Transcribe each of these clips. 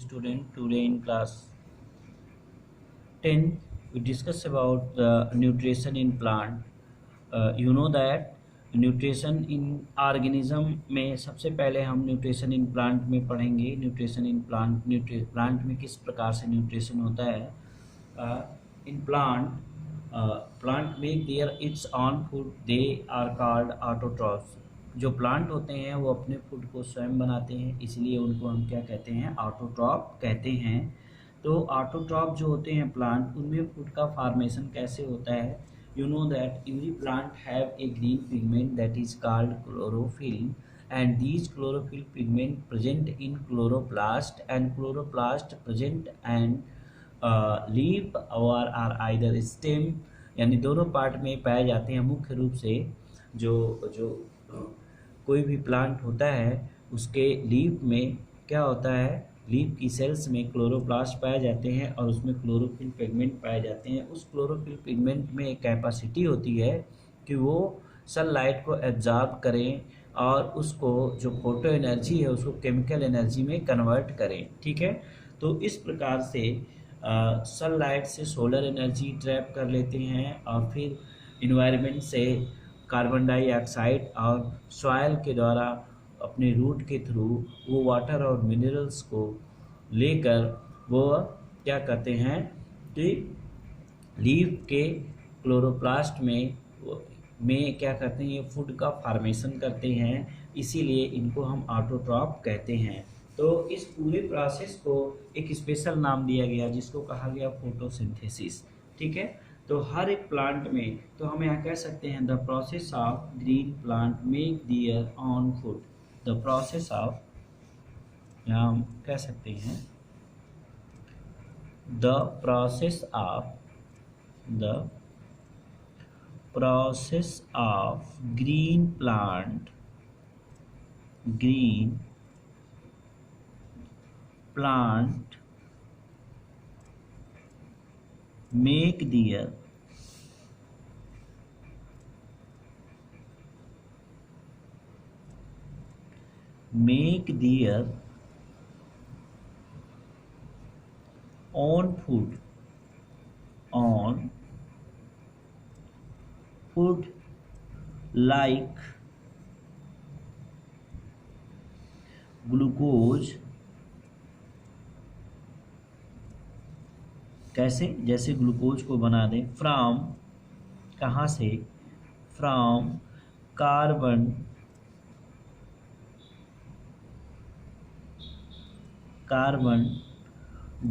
student. Today in class 10 we discuss about the nutrition in plant. You know that nutrition in organism में सबसे पहले हम nutrition in plant में पढ़ेंगे. Nutrition in plant में किस प्रकार से न्यूट्रिशन होता है. In plant make their its own food, they are called autotrophs. जो प्लांट होते हैं वो अपने फूड को स्वयं बनाते हैं, इसलिए उनको हम क्या कहते हैं, ऑटोट्रॉफ कहते हैं. तो ऑटोट्रॉफ जो होते हैं प्लांट, उनमें फूड का फॉर्मेशन कैसे होता है. You know that every plant have a green pigment that is called chlorophyll, and these chlorophyll pigment present in chloroplast, and chloroplast present and leaf or are either stem, यानी दोनों part में पाए जाते हैं. मुख्य रूप से जो जो कोई भी प्लांट होता है उसके लीफ में क्या होता है, लीफ की सेल्स में क्लोरोप्लास्ट पाए जाते हैं और उसमें क्लोरोफिल पिगमेंट पाए जाते हैं. उस क्लोरोफिल पिगमेंट में एक कैपेसिटी होती है कि वो सनलाइट को एब्जॉर्ब करें और उसको जो फोटो एनर्जी है उसको केमिकल एनर्जी में कन्वर्ट करें. ठीक है, तो इस प्रकार से सनलाइट से सोलर एनर्जी ट्रैप कर लेते हैं और फिर इन्वायरमेंट से कार्बन डाइऑक्साइड और सॉइल के द्वारा अपने रूट के थ्रू वो वाटर और मिनरल्स को लेकर वो क्या करते हैं कि लीफ के क्लोरोप्लास्ट में क्या करते हैं, ये फूड का फॉर्मेशन करते हैं. इसीलिए इनको हम ऑटोट्रॉफ कहते हैं. तो इस पूरे प्रोसेस को एक स्पेशल नाम दिया गया जिसको कहा गया फोटोसिंथेसिस. ठीक है, तो हर एक प्लांट में, तो हम यहाँ कह सकते हैं the process of green plant make there on food. The process of, यहाँ हम कह सकते हैं the process of green plant make there own food like glucose. कैसे, जैसे ग्लूकोज को बना दें फ्रॉम, कहाँ से, from carbon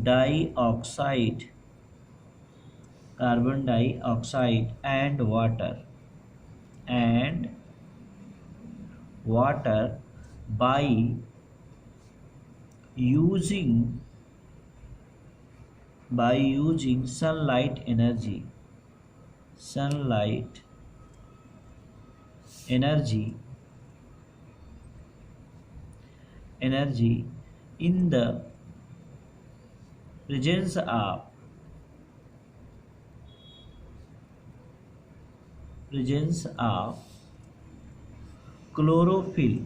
dioxide and water by using sunlight energy in the presence of chlorophyll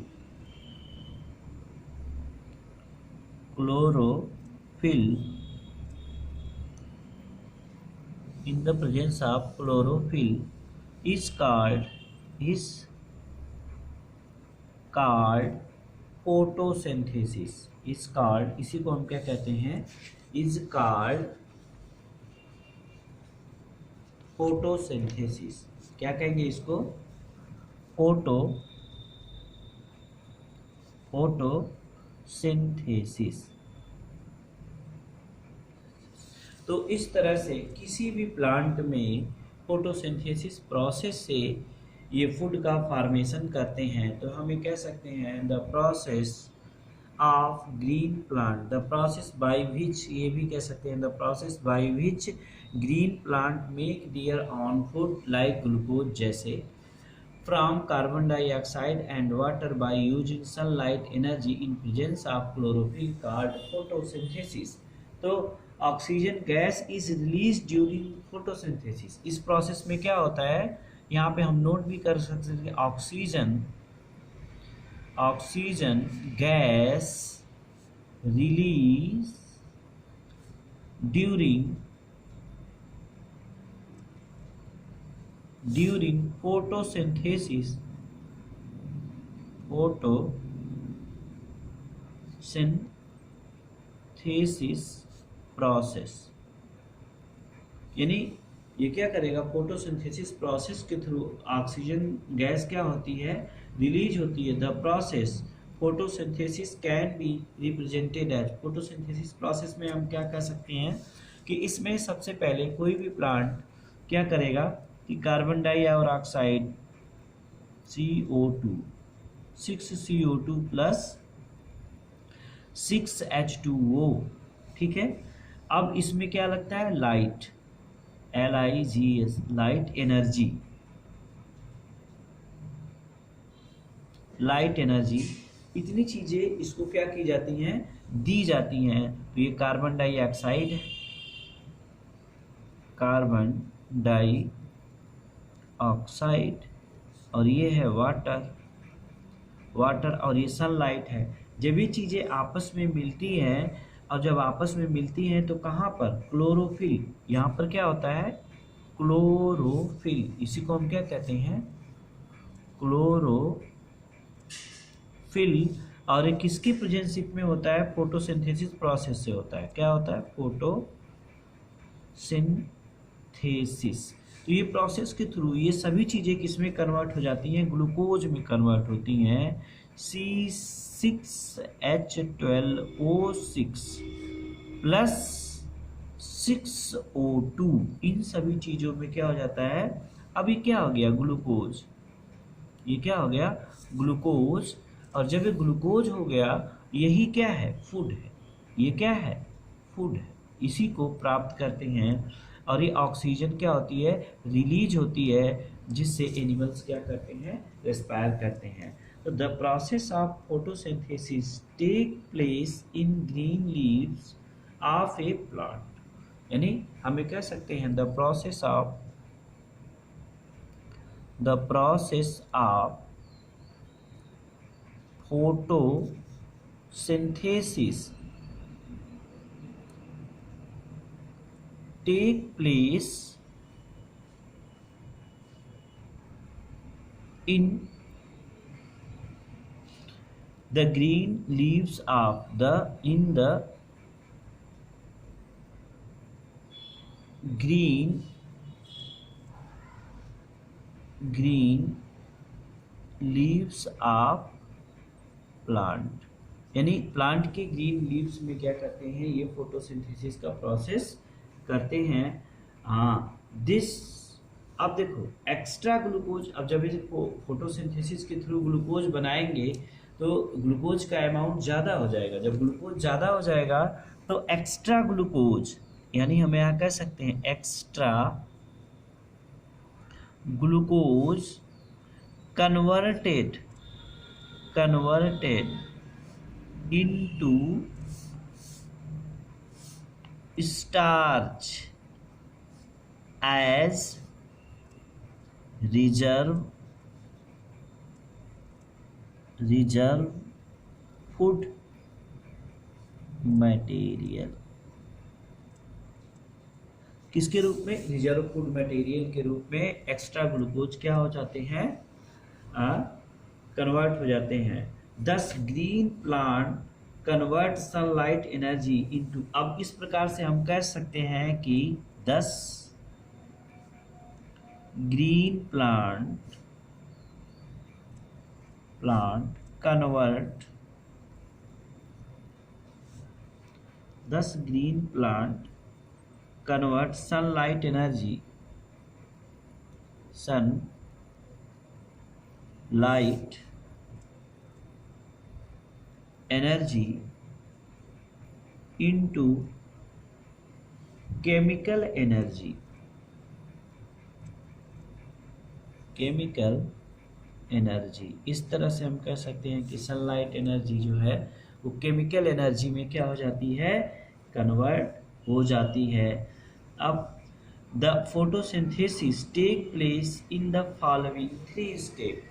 in the presence of chlorophyll is called photosynthesis. इसी को हम क्या कहते हैं, is called photosynthesis. क्या कहेंगे इसको, फोटोसिंथेसिस. तो इस तरह से किसी भी प्लांट में फोटोसिंथेसिस प्रोसेस से ये फूड का फॉर्मेशन करते हैं. तो हम ये कह सकते हैं the process of green plant, the process by which, ये भी कह सकते हैं the process by which green plant make there on food like glucose, जैसे from carbon dioxide and water by using sunlight energy in presence of chlorophyll called photosynthesis. तो oxygen gas is release during photosynthesis. इस process में क्या होता है, यहाँ पे हम नोट भी कर सकते हैं oxygen gas release during photosynthesis process. यानी ये क्या करेगा, फोटोसिंथेसिस प्रोसेस के थ्रू ऑक्सीजन गैस क्या होती है, रिलीज होती है। The process photosynthesis can be represented as, photosynthesis process में हम क्या कर सकते हैं कि इसमें सबसे पहले कोई भी प्लांट क्या करेगा कि carbon dioxide CO2 6 CO2 plus 6 H2O, ठीक है। अब इसमें क्या लगता है, light, LIGS, light energy, light energy, इतनी चीजें इसको क्या की जाती हैं, दी जाती हैं। तो ये कार्बन डाइऑक्साइड है, कार्बन डाइऑक्साइड, और ये है वाटर, और ये सनलाइट है। जब ये चीजें आपस में मिलती हैं, और जब आपस में मिलती हैं तो कहाँ पर, क्लोरोफिल, यहाँ पर क्या होता है, क्लोरोफिल, इसी को हम क्या कहते हैं, क्लोरोफिल। और ये किसकी प्रेजेंटशिप में होता है, फोटोसिंथेसिस प्रोसेस से होता है। क्या होता है, फोटोसिंथेसिस। तो ये प्रोसेस के थ्रू ये सभी चीज़ें किस में कन्वर्ट हो जाती हैं, ग्लूकोज में कन्वर्ट होती हैं। C6H12O6 प्लस 6O2, इन सभी चीज़ों में क्या हो जाता है, अभी क्या हो गया, ग्लूकोज, ये क्या हो गया, ग्लूकोज। और जब ये ग्लूकोज हो गया, यही क्या है, फूड है, ये क्या है, फूड है, इसी को प्राप्त करते हैं। और ये ऑक्सीजन क्या होती है, रिलीज होती है, जिससे एनिमल्स क्या करते हैं, रेस्पायर करते हैं। तो the process of photosynthesis take place in green leaves of a plant. यानी हमें कह सकते हैं the process of photosynthesis take place in the green leaves of the green leaves of plant. यानी प्लांट के ग्रीन लीव्स में क्या करते हैं, ये फोटोसिंथेसिस का प्रोसेस करते हैं। हाँ, दिस, अब देखो एक्स्ट्रा ग्लूकोज, अब जब इस फोटोसिंथेसिस के थ्रू ग्लूकोज बनाएंगे तो ग्लूकोज का अमाउंट ज़्यादा हो जाएगा। जब ग्लूकोज ज़्यादा हो जाएगा तो एक्स्ट्रा ग्लूकोज, यानी हम यहाँ कह सकते हैं extra glucose converted into starch as reserve food material। किसके रूप में, रिजर्व फूड मटेरियल के रूप में एक्स्ट्रा ग्लूकोज क्या हो जाते हैं, कन्वर्ट हो जाते हैं। 10 green plant convert sunlight energy into, अब इस प्रकार से हम कह सकते हैं कि 10 green plant convert 10 green plant convert sunlight energy into chemical energy. इस तरह से हम कह सकते हैं कि सनलाइट एनर्जी जो है वो केमिकल एनर्जी में क्या हो जाती है, कन्वर्ट हो जाती है। अब the photosynthesis take place in the following 3 step.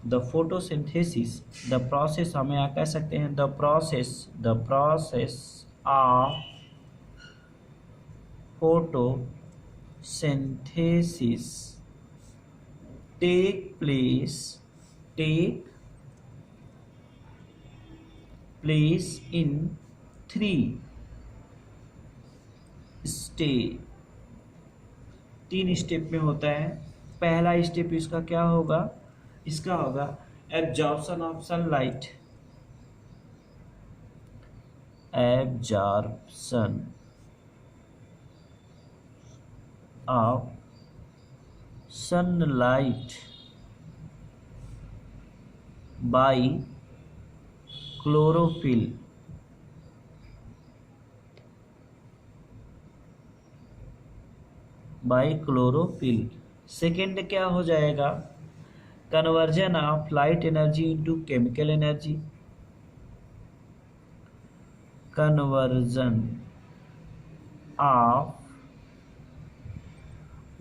The photosynthesis, the process हम यहाँ कह सकते हैं the process of photosynthesis take place in 3 step, 3 step में होता है। पहला स्टेप इसका क्या होगा, इसका होगा absorption of sunlight, absorption of sunlight bye chlorophyll, bye chlorophyll. Second क्या हो जाएगा, conversion of light energy into chemical energy, conversion of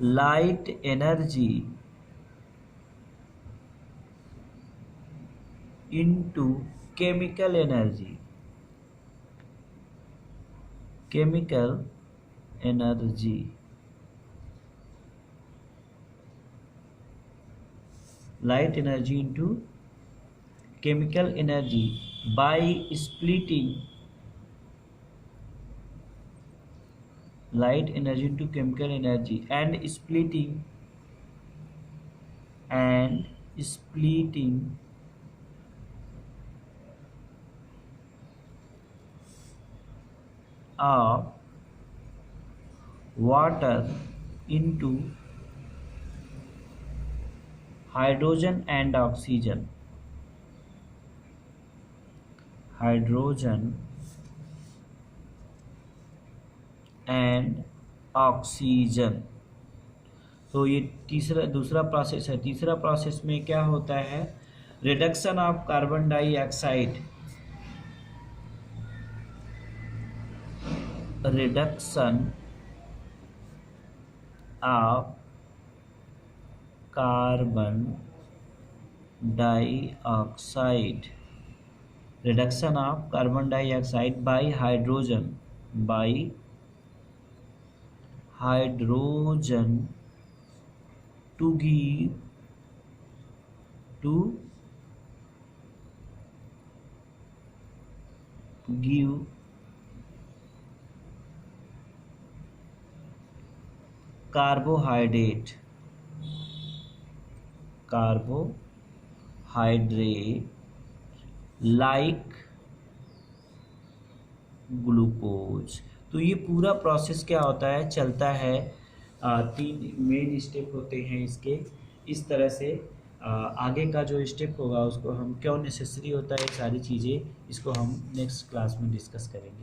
light energy into chemical energy, light energy into chemical energy by splitting light energy into chemical energy and splitting of water into hydrogen and oxygen, तो ये दूसरा process है। तीसरा process में क्या होता है, reduction of carbon dioxide, reduction of carbon dioxide, reduction of carbon dioxide bye hydrogen to give carbohydrate like glucose. तो ये पूरा प्रोसेस क्या होता है, चलता है 3 मेन स्टेप होते हैं इसके। इस तरह से आगे का जो स्टेप होगा उसको हम क्यों नेसेसरी होता है, सारी चीज़ें इसको हम नेक्स्ट क्लास में डिस्कस करेंगे।